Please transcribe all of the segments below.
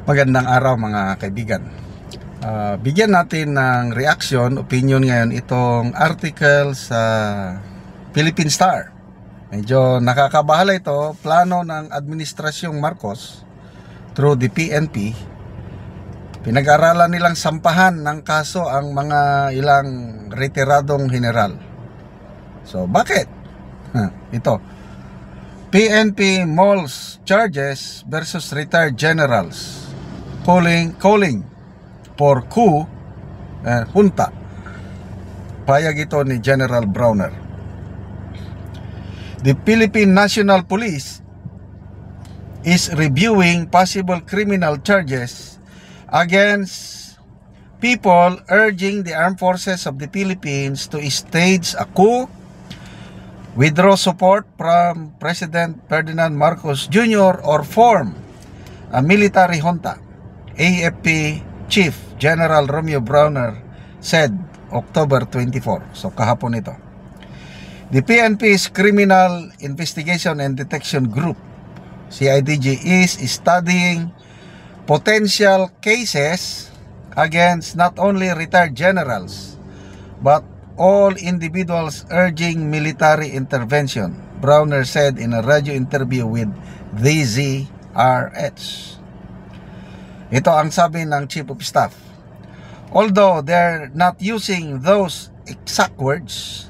Magandang araw mga kaibigan. Bigyan natin ng reaction, opinion ngayon itong article sa Philippine Star. Medyo nakakabahala ito. Plano ng Administrasyong Marcos through the PNP. Pinag-aralan nilang sampahan ng kaso ang mga ilang retiradong general. So bakit? Ito. PNP mulls charges versus retired generals. Calling for coup junta. Payag ito ni General Browner. The Philippine National Police is reviewing possible criminal charges against people urging the armed forces of the Philippines to stage a coup, withdraw support from President Ferdinand Marcos Jr. or form a military junta. AFP Chief General Romeo Browner said October 24. So kahapon ito. The PNP's Criminal Investigation and Detection Group, CIDG, is studying potential cases against not only retired generals but all individuals urging military intervention, Browner said in a radio interview with DZRH. Ito ang sabi ng Chief of Staff. Although they're not using those exact words,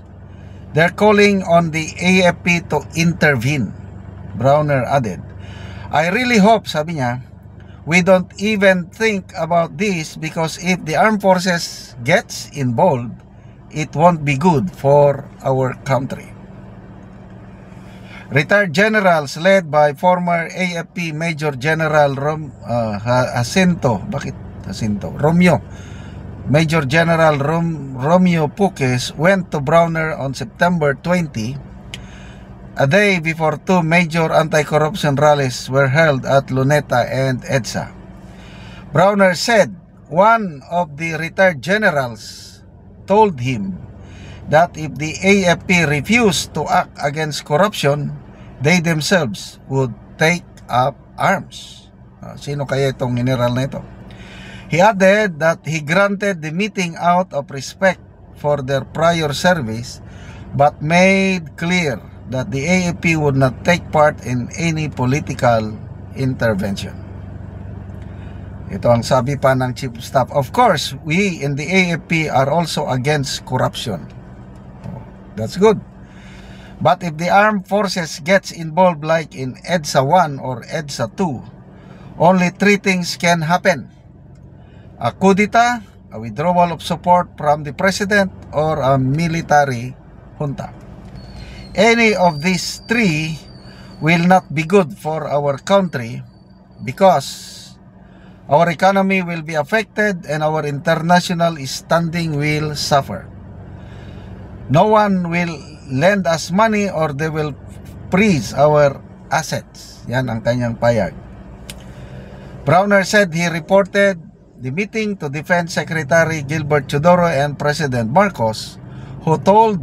they're calling on the AFP to intervene, Browner added. I really hope, sabi niya, we don't even think about this because if the armed forces gets involved, it won't be good for our country. Retired generals led by former AFP Major General Romeo. Major General Romeo Puques went to Browner on September 20, a day before two major anti-corruption rallies were held at Luneta and EDSA. Browner said one of the retired generals told him that if the AFP refused to act against corruption, they themselves would take up arms. Sino kaya itong general na ito? He added that he granted the meeting out of respect for their prior service but made clear that the AFP would not take part in any political intervention. Ito ang sabi pa ng Chief of Staff. Of course, we in the AFP are also against corruption. That's good. But if the armed forces gets involved like in EDSA 1 or EDSA 2, only three things can happen. A coup d'etat, a withdrawal of support from the president, or a military junta. Any of these three will not be good for our country because our economy will be affected and our international standing will suffer. No one will lend us money or they will freeze our assets. Yan ang kanyang payag. Browner said he reported the meeting to Defense Secretary Gilbert Chodoro and President Marcos, who told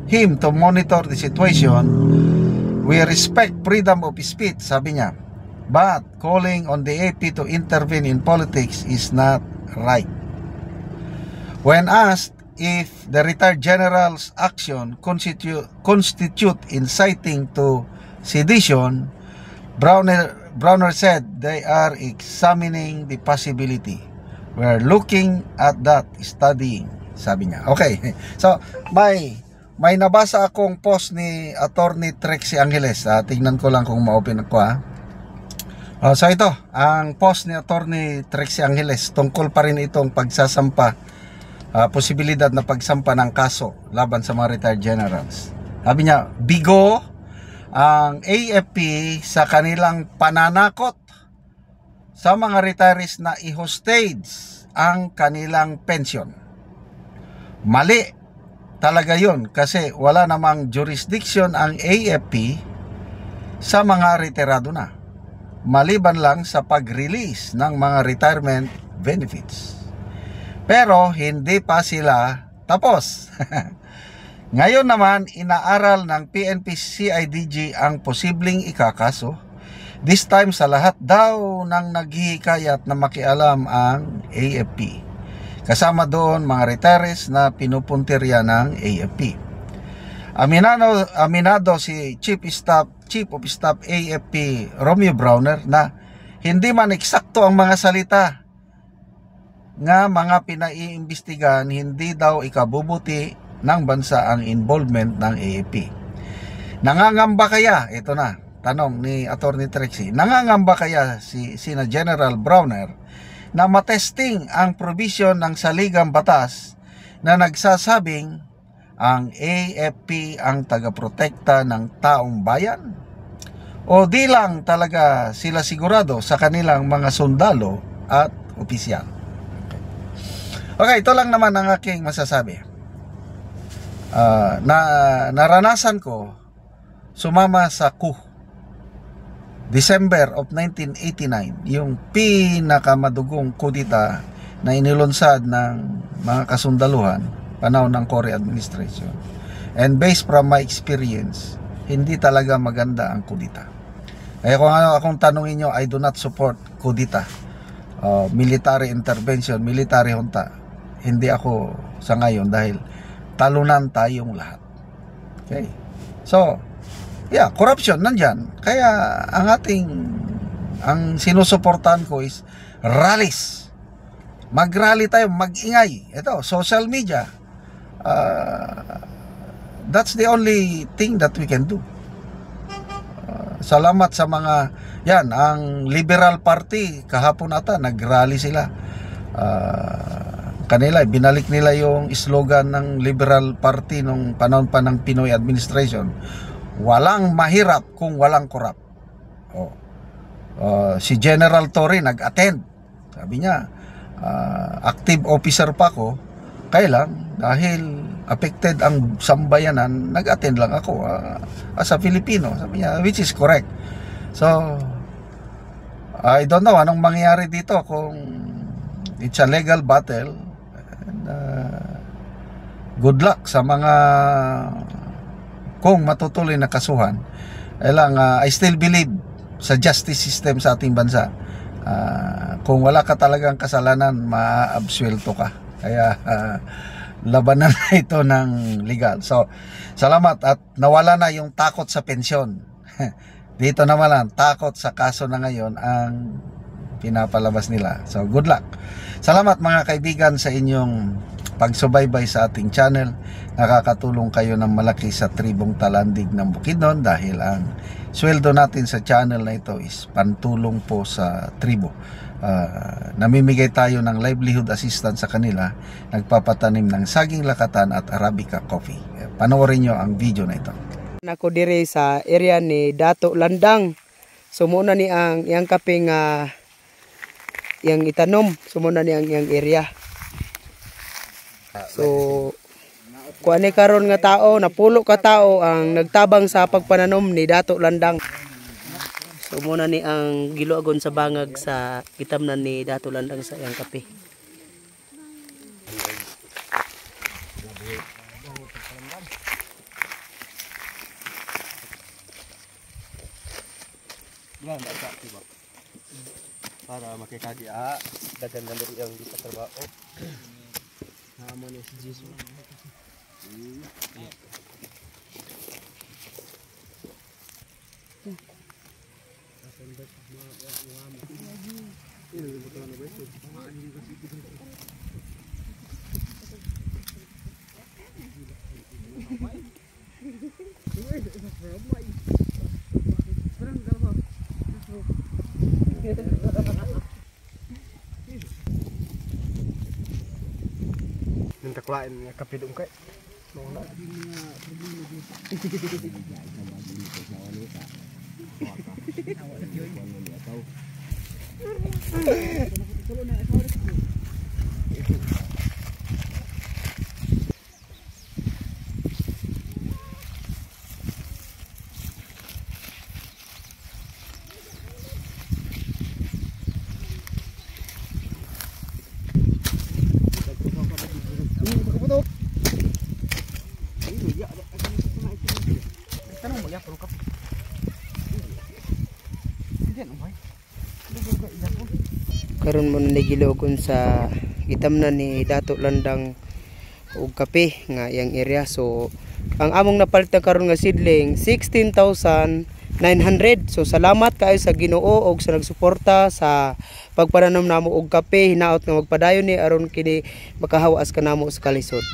him to monitor the situation. We respect freedom of speech, sabi niya, but calling on the AP to intervene in politics is not right. When asked if the retired general's action constitute inciting to sedition, Browner said they are examining the possibility. We're looking at that, studying, sabi niya. Okay, so may nabasa akong post ni Attorney Trixie Angeles. Tingnan ko lang kung ma-open ko . So ito, ang post ni Attorney Trixie Angeles tungkol pa rin itong pagsasampa, posibilidad na pagsampa ng kaso laban sa mga retired generals. Sabi niya, bigo ang AFP sa kanilang pananakot sa mga retirees na i-hostage ang kanilang pension. Mali talaga yun kasi wala namang jurisdiction ang AFP sa mga retirado na, maliban lang sa pag-release ng mga retirement benefits. Pero hindi pa sila tapos. Ngayon naman, inaaral ng PNP CIDG ang posibleng ikakaso This time sa lahat daw ng naghihikayat na makialam ang AFP. Kasama doon mga retirees na pinupuntirya ng AFP. Aminado si Chief of Staff AFP Romeo Browner na hindi man eksakto ang mga salita nga mga pinaiimbestigahan, hindi daw ikabubuti ng bansa ang involvement ng AFP. Nangangamba kaya, ito na, tanong ni Attorney Trixie, nangangamba kaya sina General Browner na matesting ang provision ng saligang batas na nagsasabing ang AFP ang tagaprotekta ng taong bayan? O di lang talaga sila sigurado sa kanilang mga sundalo at opisyal? Okay, ito lang naman ang aking masasabi. Naranasan ko sumama sa coup December of 1989, yung pinakamadugong kudita na inilunsad ng mga kasundaluhan panahon ng Cory administration. And based from my experience, hindi talaga maganda ang kudita. Kaya kung akong tanungin nyo, I do not support kudita, military intervention, military junta. Hindi ako sa ngayon dahil talunan tayong lahat. Okay? So, yeah, corruption nandyan. Kaya ang sinusuportahan ko is rallies. Mag-rally tayo, mag-ingay. Ito, social media. That's the only thing that we can do. Salamat sa mga, yan, ang Liberal Party, kahapon ata, nag-rally sila. Kanila, binalik nila yung slogan ng Liberal Party nung panahon pa ng Pinoy administration. Walang mahirap kung walang korap. Si General Torre nag-attend. Sabi niya, active officer pa ko, kaya lang dahil affected ang sambayanan, nag-attend lang ako as a Filipino. Sabi niya, which is correct. So, I don't know anong mangyayari dito kung it's a legal battle. And, good luck sa mga kung matutuloy na kasuhan. I still believe sa justice system sa ating bansa. Kung wala ka talagang kasalanan, ma-absuelto ka. Kaya labanan na ito ng legal. So, salamat at nawala na yung takot sa pensyon. Dito naman lang, takot sa kaso na ngayon ang pinapalabas nila. So, good luck. Salamat mga kaibigan sa inyong pagsubaybay sa ating channel. Nakakatulong kayo ng malaki sa tribong Talandig ng Bukidnon dahil ang sweldo natin sa channel na ito is pantulong po sa tribo. Namimigay tayo ng livelihood assistance sa kanila, nagpapatanim ng saging lakatan at Arabica coffee. Panoorin nyo ang video na ito. Ako dire sa area ni Dato Landang. Sumuna ni ang yang kaping yang itanom, sumuna ni ang yang area. So kuani karon nga tao, napulo ka tao ang nagtabang sa pagpananom ni Dato Landang. So muna ni ang giluagon sa bangag sa kitamnan ni Dato Landang sa yang kape. Yan, diba? Para makikagi dagan na rin ang trabaho. Naman ni si Jesus. Minta kulain nga kapidong kay. Mawala. karon mo na gilogon sa gitamnan ni Dato Landang og kape nga iyang area. So ang among napalitan karon nga seedling 16,900. So salamat kaayo sa Ginoo og sa nagsuporta sa pagpananom namo og kape. Hinaot nga magpadayon ni aron kini makahawas kanamo sa kalisod.